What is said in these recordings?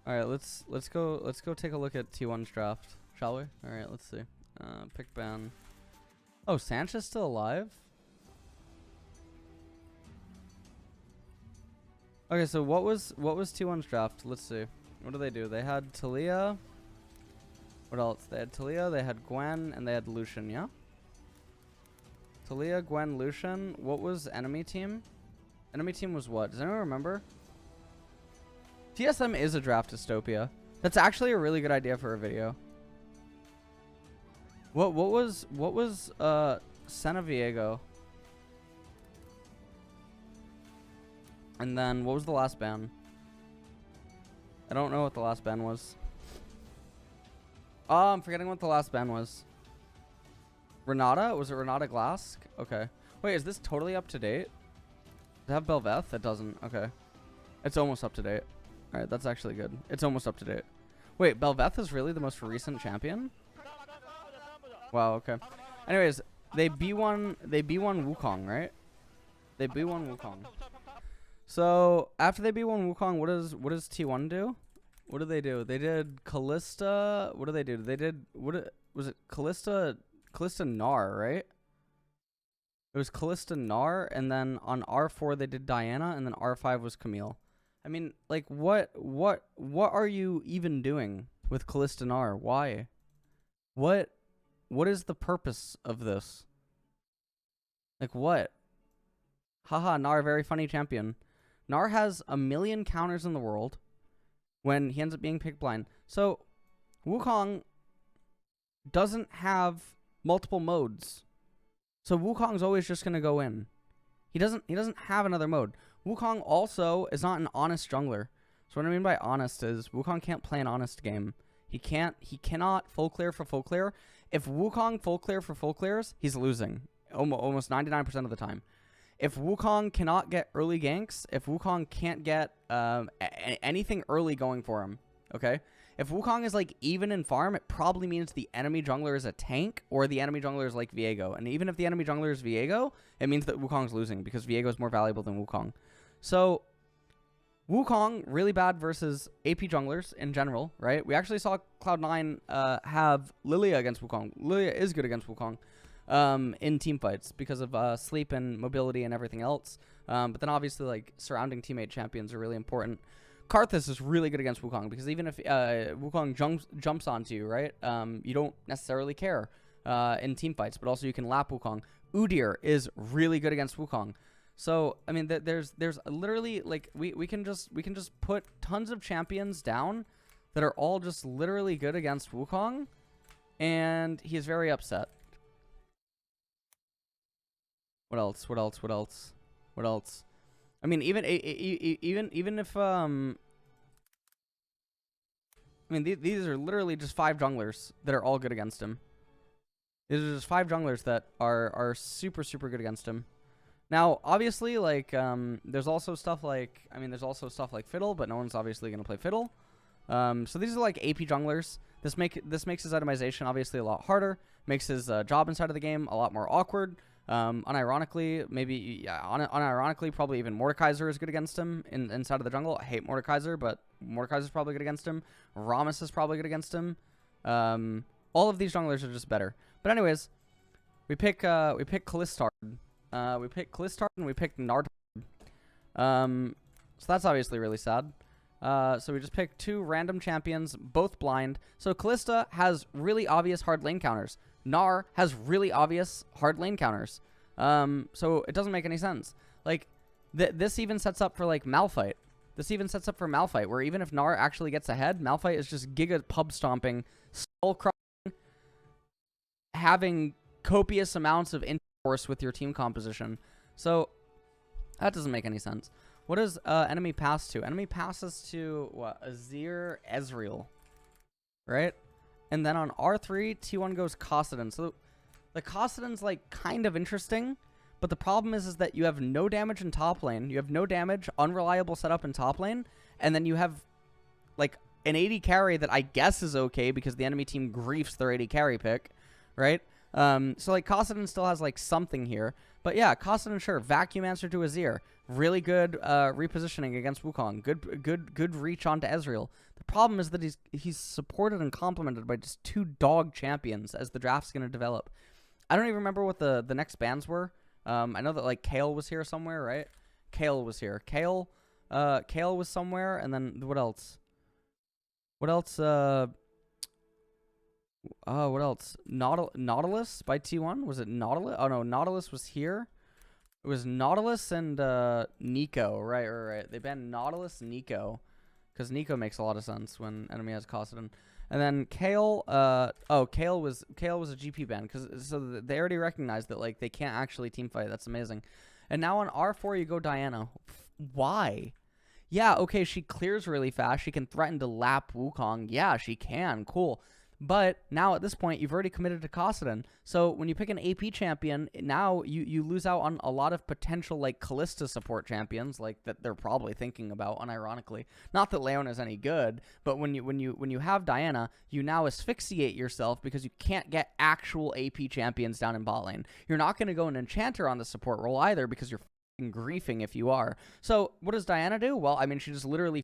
All right, let's go take a look at T1's draft, shall we? All right, let's see. Pick ban. Oh, Sanchez still alive? Okay, so what was T1's draft? Let's see. What do they do? They had Talia. What else? They had Talia, they had Gwen, and they had Lucian, yeah? Talia, Gwen, Lucian. What was enemy team? Enemy team was what? Does anyone remember? TSM is a Draft Dystopia. That's actually a really good idea for a video. What was Senna Viego? And then what was the last ban? I don't know what the last ban was. Oh, I'm forgetting what the last ban was. Renata? Was it Renata Glask? Okay. Wait, is this totally up to date? Does it have Belveth? It doesn't. Okay. It's almost up to date. Alright, that's actually good. It's almost up to date. Wait, Belveth is really the most recent champion? Wow, okay. Anyways, they B1 Wukong, right? They B1 Wukong. So, after they B1 Wukong, what does T1 do? What did they do? They did Callista. What did they do? They did was it Callista Gnar, right? It was Callista Gnar, and then on R4 they did Diana, and then R5 was Camille. I mean, like, what are you even doing with Callista Gnar? Why? What is the purpose of this? Like, what? Haha, Gnar, very funny champion. Gnar has 1 million counters in the world when he ends up being picked blind. So, Wukong doesn't have multiple modes. So Wukong's always just gonna go in. He doesn't have another mode. Wukong also is not an honest jungler. So what I mean by honest is Wukong can't play an honest game. He cannot full clear for full clear. If Wukong full clear for full clears, he's losing almost 99% of the time. If Wukong cannot get early ganks, if Wukong can't get anything early going for him, okay? If Wukong is like even in farm, it probably means the enemy jungler is a tank or the enemy jungler is like Viego. And even if the enemy jungler is Viego, it means that Wukong's losing because Viego is more valuable than Wukong. So Wukong, really bad versus AP junglers in general, right? We actually saw Cloud9 have Lilia against Wukong. Lilia is good against Wukong in team fights because of sleep and mobility and everything else. But then obviously like surrounding teammate champions are really important. Karthus is really good against Wukong because even if Wukong jumps onto you, right, you don't necessarily care in team fights, but also you can lap Wukong. Udyr is really good against Wukong. So I mean, there's literally like we can just put tons of champions down that are all just literally good against Wukong, and he's very upset. What else? What else? What else? What else? I mean, even if I mean these are literally just 5 junglers that are all good against him. These are just 5 junglers that are super good against him. Now, obviously, like there's also stuff like Fiddle, but no one's obviously gonna play Fiddle. So these are like AP junglers. This makes his itemization obviously a lot harder. Makes his job inside of the game a lot more awkward. Unironically, unironically, probably even Mordekaiser is good against him inside of the jungle. I hate Mordekaiser, but Mordekaiser's probably good against him. Rammus is probably good against him. All of these junglers are just better. But anyways, we pick Kalistard. We pick Kalistard and we pick Nardhard. So that's obviously really sad. So we just picked 2 random champions, both blind. So Kalista has really obvious hard lane counters. Gnar has really obvious hard lane counters. So it doesn't make any sense. Like, this even sets up for, like, Malphite. This even sets up for Malphite, where even if Gnar actually gets ahead, Malphite is just giga pub stomping, skull crushing, having copious amounts of intercourse with your team composition. So that doesn't make any sense. What does enemy pass to? Enemy passes to, what, Azir, Ezreal, right? And then on R3, T1 goes Kassadin. So the Kassadin's like kind of interesting, but the problem is that you have no damage in top lane. You have no damage, unreliable setup in top lane, and then you have like an 80 carry that I guess is okay because the enemy team griefs their 80 carry pick, right? So like Kassadin still has like something here. But yeah, Kassadin, sure. Vacuum answer to Azir. Really good repositioning against Wukong. Good reach onto Ezreal. The problem is that he's supported and complemented by just 2 dog champions as the draft's going to develop. I don't even remember what the next bans were. I know that like Kale was here somewhere, right? Kale was here. Kale was somewhere, and then what else? What else? What else? Nautilus by T1? Was it Nautilus? Oh no, Nautilus was here. It was Nautilus and Nico. Right. They banned Nautilus, Nico, because Nico makes a lot of sense when enemy has Kassadin. And then Kale, Kale was a GP ban so they already recognized that like they can't actually team fight. That's amazing. And now on R4 you go Diana. Why? Yeah, okay, she clears really fast. She can threaten to lap Wukong. Yeah, she can. Cool. But now at this point, you've already committed to Kassadin. So when you pick an AP champion, now you lose out on a lot of potential like Kalista support champions, like that they're probably thinking about, unironically. Not that Leon is any good, but when you have Diana, you now asphyxiate yourself because you can't get actual AP champions down in bot lane. You're not going to go an enchanter on the support role either because you're griefing if you are. So what does Diana do? Well, I mean, she just literally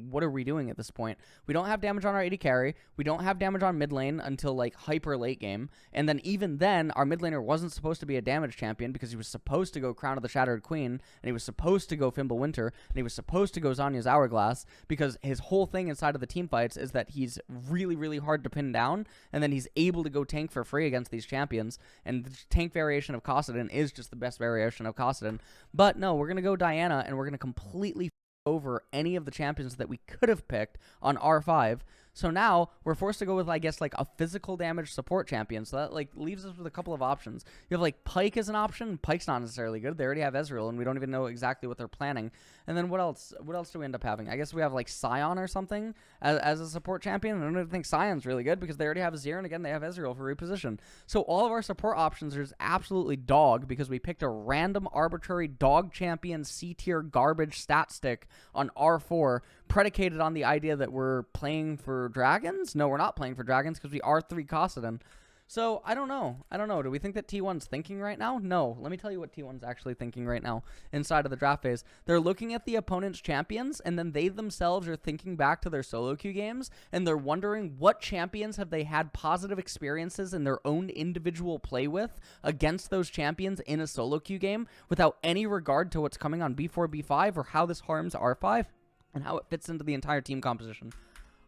what are we doing at this point? We don't have damage on our AD carry. We don't have damage on mid lane until like hyper late game. And then even then, our mid laner wasn't supposed to be a damage champion because he was supposed to go Crown of the Shattered Queen, and he was supposed to go Fimble Winter, and he was supposed to go Zanya's Hourglass, because his whole thing inside of the team fights is that he's really, really hard to pin down, and then he's able to go tank for free against these champions, and the tank variation of Kassadin is just the best variation of Kassadin. But no, we're going to go Diana, and we're going to completely over any of the champions that we could have picked on R5. So now we're forced to go with, I guess, like a physical damage support champion. So that like leaves us with a couple of options. You have like Pyke as an option. Pyke's not necessarily good. They already have Ezreal, and we don't even know exactly what they're planning. And then what else? What else do we end up having? I guess we have like Sion or something as a support champion. I don't even think Sion's really good because they already have Azir, and again they have Ezreal for reposition. So all of our support options are just absolutely dog because we picked a random arbitrary dog champion C tier garbage stat stick on R4, predicated on the idea that we're playing for dragons. No, we're not playing for dragons because we R3 Kassadin. So I don't know. Do we think that T1's thinking right now? No. Let me tell you what T1's actually thinking right now inside of the draft phase. They're looking at the opponent's champions, and then they themselves are thinking back to their solo queue games, and they're wondering what champions have they had positive experiences in their own individual play with against those champions in a solo queue game without any regard to what's coming on B4, B5, or how this harms R5 and how it fits into the entire team composition.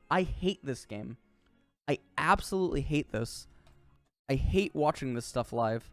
I hate this game. I absolutely hate this. I hate watching this stuff live.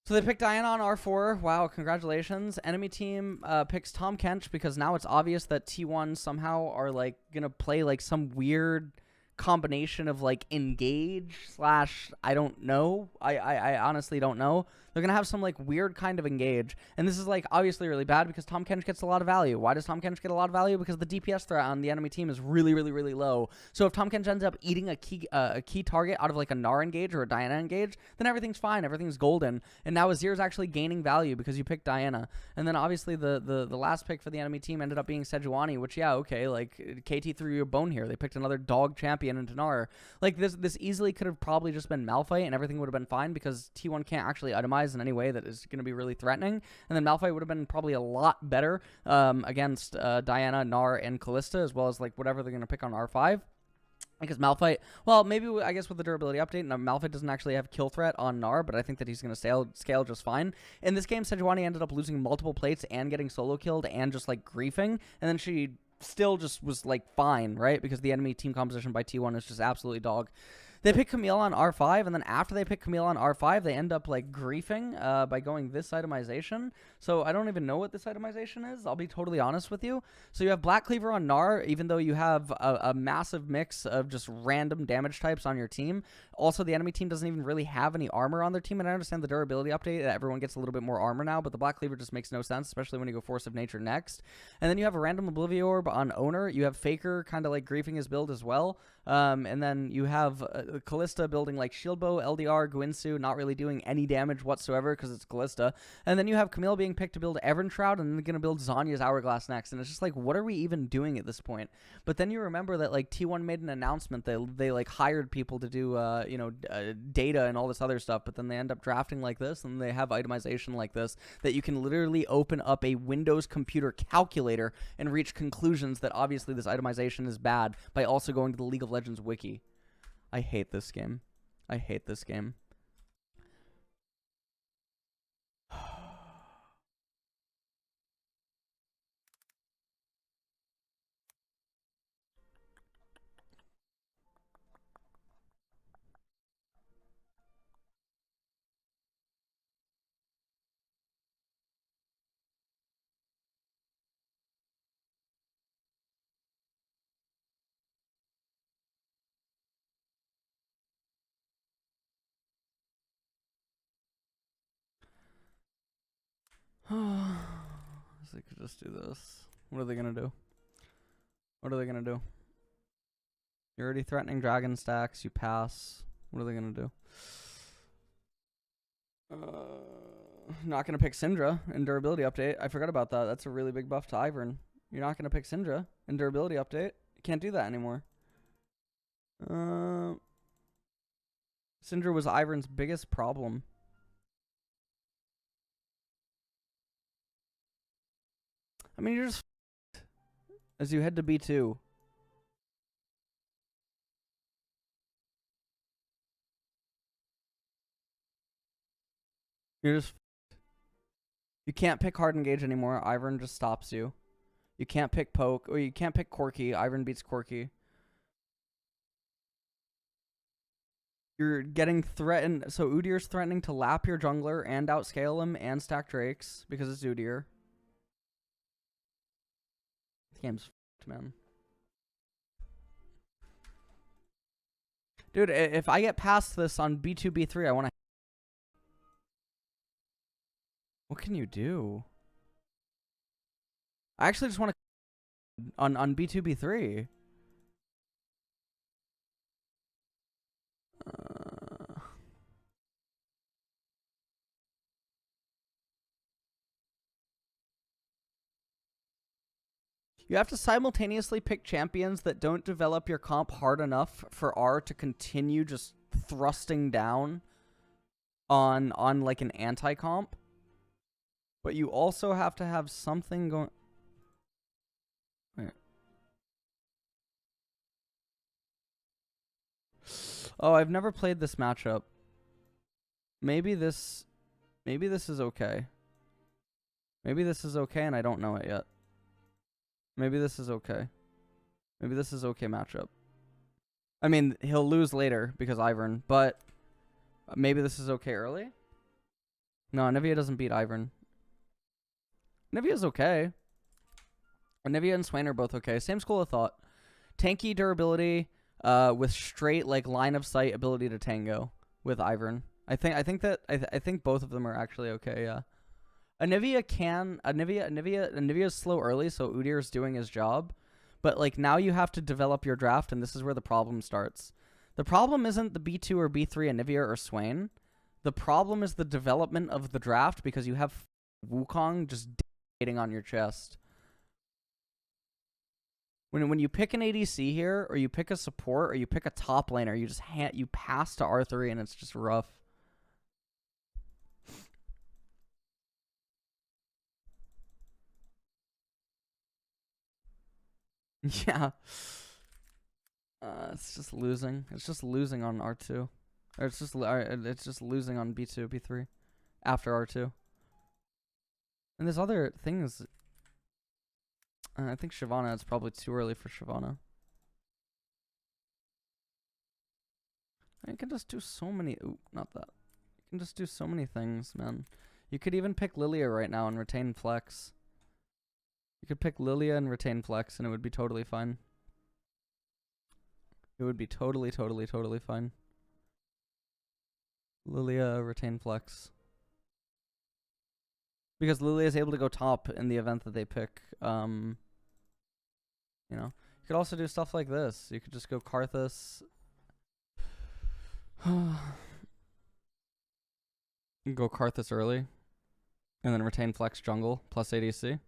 So they picked Diana on R4. Wow, congratulations. Enemy team picks Tahm Kench because now it's obvious that T1 somehow are like gonna play like some weird combination of like engage slash I don't know. I honestly don't know. They're gonna have some like weird kind of engage, and this is like obviously really bad because Tahm Kench gets a lot of value. Why does Tahm Kench get a lot of value? Because the DPS threat on the enemy team is really, really, really low. So if Tahm Kench ends up eating a key target out of like a Gnar engage or a Diana engage, then everything's fine, everything's golden. And now Azir's actually gaining value because you picked Diana. And then obviously the last pick for the enemy team ended up being Sejuani, which yeah, okay, like KT threw you a bone here. They picked another dog champion in Gnar. Like this easily could have probably just been Malphite and everything would have been fine because T1 can't actually itemize in any way that is going to be really threatening. And then Malphite would have been probably a lot better against Diana, Gnar, and Kalista, as well as like whatever they're going to pick on R5. Because Malphite, well, maybe I guess with the durability update, Malphite doesn't actually have kill threat on Gnar, but I think that he's going to scale just fine. In this game, Sejuani ended up losing multiple plates and getting solo killed and just like griefing, and then she still just was like fine, right? Because the enemy team composition by T1 is just absolutely dog. They pick Camille on R5, and then after they pick Camille on R5, they end up, like, griefing by going this itemization. So I don't even know what this itemization is. I'll be totally honest with you. So you have Black Cleaver on Gnar, even though you have a massive mix of just random damage types on your team. Also, the enemy team doesn't even really have any armor on their team, and I understand the durability update that everyone gets a little bit more armor now, but the Black Cleaver just makes no sense, especially when you go Force of Nature next. And then you have a random Oblivion Orb on Owner. You have Faker kind of, like, griefing his build as well. And then you have Callista building like Shield Bow, LDR, Guinsu, not really doing any damage whatsoever because it's Callista. And then you have Camille being picked to build Evern Shroud, and then going to build Zonya's Hourglass next. And it's just like, what are we even doing at this point? But then you remember that like T1 made an announcement that they like hired people to do data and all this other stuff, but then they end up drafting like this, and they have itemization like this that you can literally open up a Windows computer calculator and reach conclusions that obviously this itemization is bad by also going to the League of Legends wiki. I hate this game. I hate this game. They could just do this. What are they gonna do? What are they gonna do? You're already threatening dragon stacks. You pass. What are they gonna do? Not gonna pick Syndra in durability update. I forgot about that. That's a really big buff to Ivern. You're not gonna pick Syndra in durability update. You can't do that anymore. Syndra was Ivern's biggest problem. I mean, you're just as you head to B2. You're just... You can't pick hard engage anymore. Ivern just stops you. You can't pick poke, or you can't pick Corki. Ivern beats Corki. You're getting threatened. So Udyr's threatening to lap your jungler and outscale him and stack Drakes because it's Udyr. This game's f***ed, man. Dude, if I get past this on B2, B3, I want to... What can you do? I actually just want to... On B2, B3. You have to simultaneously pick champions that don't develop your comp hard enough for R to continue just thrusting down on like an anti-comp. But you also have to have something going... Wait. Oh, I've never played this matchup. Maybe this is okay. Maybe this is okay and I don't know it yet. Maybe this is okay. Maybe this is okay matchup. I mean, he'll lose later because Ivern, but maybe this is okay early? No, Nivea doesn't beat Ivern. Nivea's okay. Nivea and Swain are both okay. Same school of thought. Tanky durability with straight like line of sight ability to tango with Ivern. I think both of them are actually okay, yeah. Nivea is slow early, so Udyr is doing his job. But like now you have to develop your draft, and this is where the problem starts. The problem isn't the B2 or B3 Nivea or Swain. The problem is the development of the draft because you have Wukong just dating on your chest. When you pick an ADC here, or you pick a support, or you pick a top laner, you just you pass to R3 and it's just rough. Yeah. It's just losing. It's just losing on R2. Or it's just losing on B2, B3 after R2. And there's other things. I think Shyvana, it's probably too early for Shyvana. You can just do so many... Ooh, not that. You can just do so many things, man. You could even pick Lilia right now and retain Flex. You could pick Lilia and retain Flex, and it would be totally fine. It would be totally fine. Lilia, retain Flex. Because Lilia is able to go top in the event that they pick, you know. You could also do stuff like this. You could just go Karthus. Go Karthus early. And then retain flex jungle plus ADC.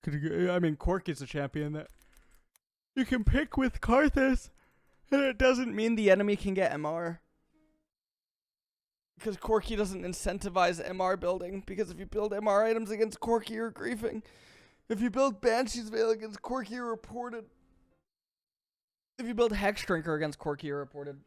I mean, Corki's a champion that you can pick with Karthus. And it doesn't mean the enemy can get MR. Because Corki doesn't incentivize MR building. Because if you build MR items against Corki, you're griefing. If you build Banshee's Veil against Corki, you're reported. If you build Hex Drinker against Corki, you're reported.